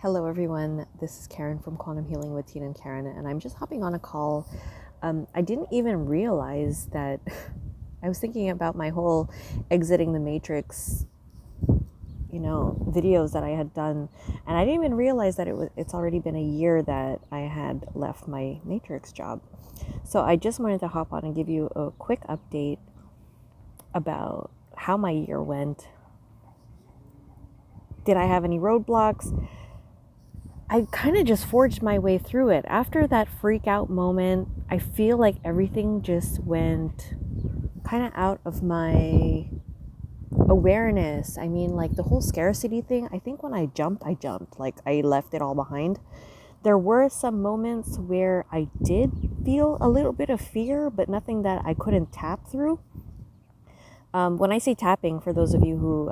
Hello, everyone. This is Karen from Quantum Healing with Tena Karen, and I'm just hopping on a call. I didn't even realize that I was thinking about my whole exiting the matrix, videos that I had done, and I didn't even realize that it's already been a year that I had left my matrix job. So I just wanted to hop on and give you a quick update about how my year went. Did I have any roadblocks? I kind of just forged my way through it. After that freak out moment, I feel like everything just went kind of out of my awareness. I mean, like the whole scarcity thing, I think when I jumped. Like I left it all behind. There were some moments where I did feel a little bit of fear, but nothing that I couldn't tap through. When I say tapping, for those of you who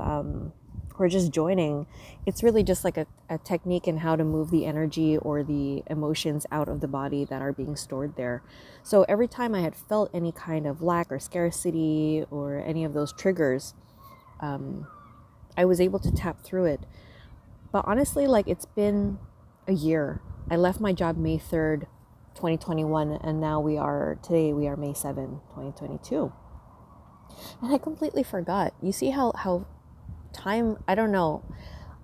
are just joining, it's really just like a technique in how to move the energy or the emotions out of the body that are being stored there. So every time I had felt any kind of lack or scarcity or any of those triggers, I was able to tap through it. But honestly, like it's been a year. I left my job May 3rd, 2021, and now today we are May 7th, 2022. And I completely forgot. You see how time, I don't know.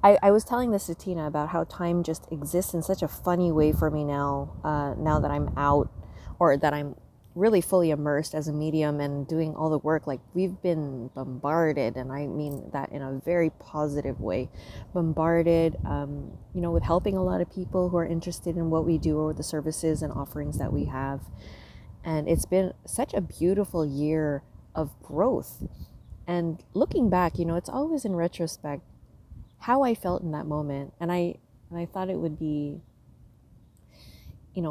I was telling this to Tina about how time just exists in such a funny way for me now, now that I'm out, or that I'm really fully immersed as a medium and doing all the work. Like we've been bombarded, and I mean that in a very positive way, bombarded, with helping a lot of people who are interested in what we do or the services and offerings that we have. And it's been such a beautiful year of growth. And looking back, it's always in retrospect how I felt in that moment. And I thought it would be,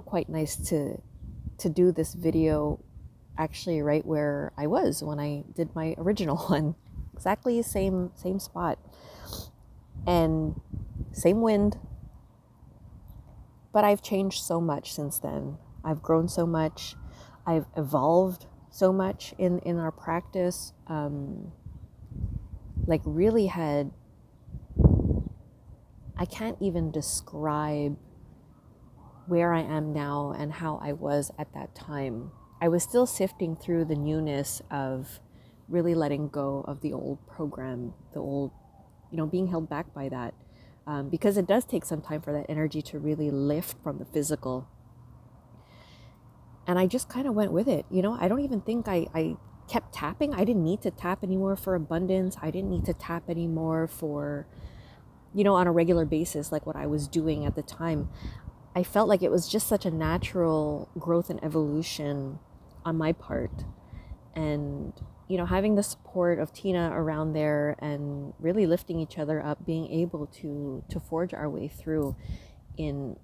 quite nice to do this video actually right where I was when I did my original one. Exactly same spot. And same wind. But I've changed so much since then. I've grown so much. I've evolved so much in our practice. Like really I can't even describe where I am now and how I was at that time. I was still sifting through the newness of really letting go of the old program, the old, being held back by that. Because it does take some time for that energy to really lift from the physical. And I just kind of went with it. I don't even think I kept tapping. I didn't need to tap anymore for abundance. I didn't need to tap anymore for, on a regular basis, like what I was doing at the time. I felt like it was just such a natural growth and evolution on my part. And, having the support of Tina around there and really lifting each other up, being able to forge our way through in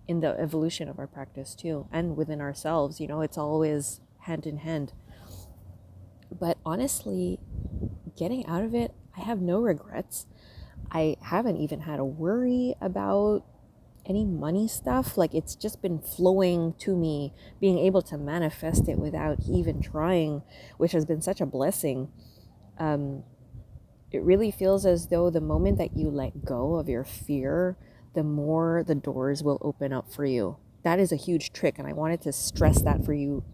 the evolution of our practice too, and within ourselves, it's always hand in hand. But honestly, getting out of it, I have no regrets. I haven't even had a worry about any money stuff. Like it's just been flowing to me, being able to manifest it without even trying, which has been such a blessing. It really feels as though the moment that you let go of your fear, the more the doors will open up for you. That is a huge trick, and I wanted to stress that for you,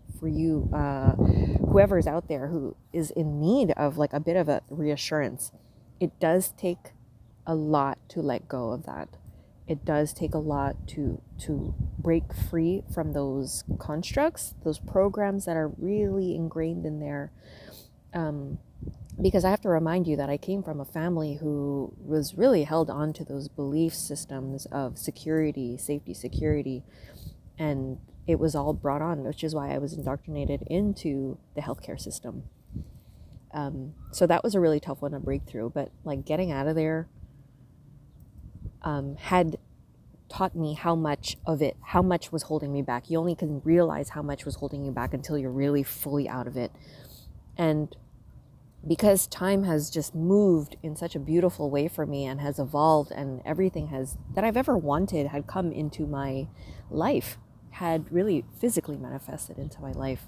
whoever's out there who is in need of like a bit of a reassurance. It does take a lot to let go of that. It does take a lot to break free from those constructs, those programs that are really ingrained in there. Because I have to remind you that I came from a family who was really held on to those belief systems of security, safety, security, and it was all brought on, which is why I was indoctrinated into the healthcare system. So that was a really tough one to break through, but like getting out of there had taught me how much was holding me back. You only can realize how much was holding you back until you're really fully out of it. And because time has just moved in such a beautiful way for me and has evolved, and everything that I've ever wanted had come into my life, had really physically manifested into my life.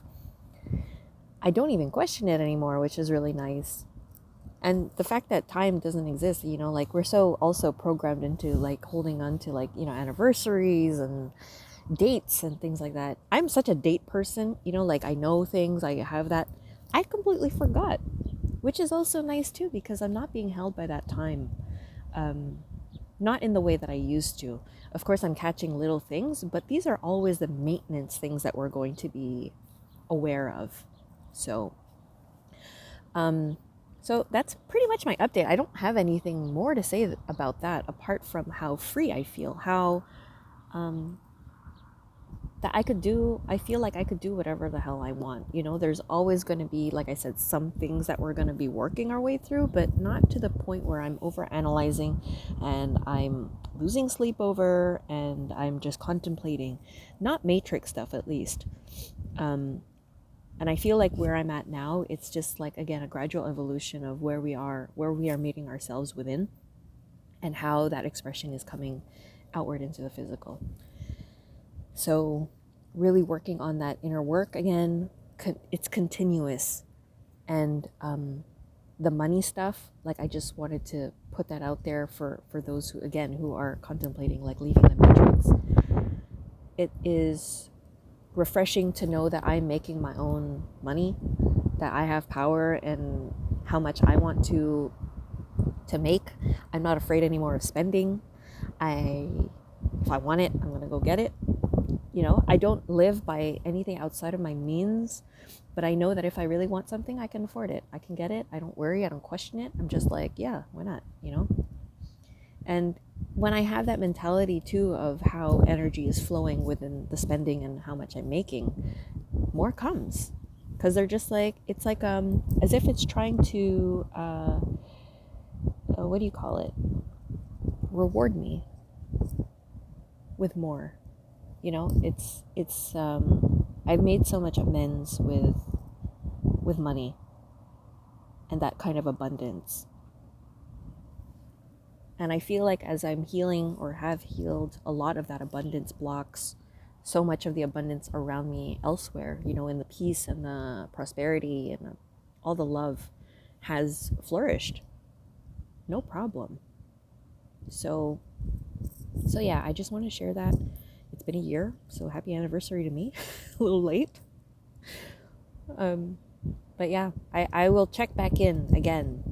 I don't even question it anymore, which is really nice. And the fact that time doesn't exist, like we're so also programmed into like holding on to like, anniversaries and dates and things like that. I'm such a date person, like I know things, I have that. I completely forgot, which is also nice too, because I'm not being held by that time. Um, Not in the way that I used to. Of course, I'm catching little things, but these are always the maintenance things that we're going to be aware of. So, um, so that's pretty much my update. I don't have anything more to say about that apart from how free I feel, how um, that I feel like I could do whatever the hell I want. There's always going to be, like I said, some things that we're going to be working our way through, but not to the point where I'm over analyzing and I'm losing sleep over and I'm just contemplating, not matrix stuff at least. Um, and I feel like where I'm at now, it's just like, again, a gradual evolution of where we are meeting ourselves within and how that expression is coming outward into the physical. So, really working on that inner work again, it's continuous. And the money stuff, like I just wanted to put that out there for those who, again, who are contemplating like leaving the matrix. It is refreshing to know that I'm making my own money, that I have power and how much I want to make. I'm not afraid anymore of spending. If I want it, I'm gonna go get it. I don't live by anything outside of my means, but I know that if I really want something, I can afford it. I can get it. I don't worry. I don't question it. I'm just like, yeah, why not? And when I have that mentality too of how energy is flowing within the spending and how much I'm making, more comes. Because they're just like, it's like as if it's trying to what do you call it? Reward me with more. It's I've made so much amends with money and that kind of abundance. And I feel like as I'm healing or have healed a lot of that abundance blocks so much of the abundance around me elsewhere, in the peace and the prosperity and all the love has flourished. No problem. So yeah, I just want to share that. It's been a year, so happy anniversary to me. A little late. But yeah, I will check back in again.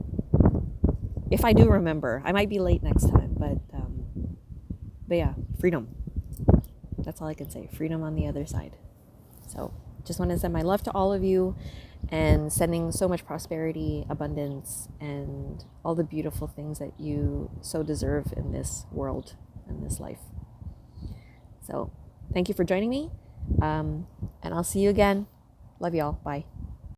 If I do remember. I might be late next time, but yeah, freedom. That's all I can say. Freedom on the other side. So just want to send my love to all of you and sending so much prosperity, abundance, and all the beautiful things that you so deserve in this world and this life. So thank you for joining me. And I'll see you again. Love y'all. Bye.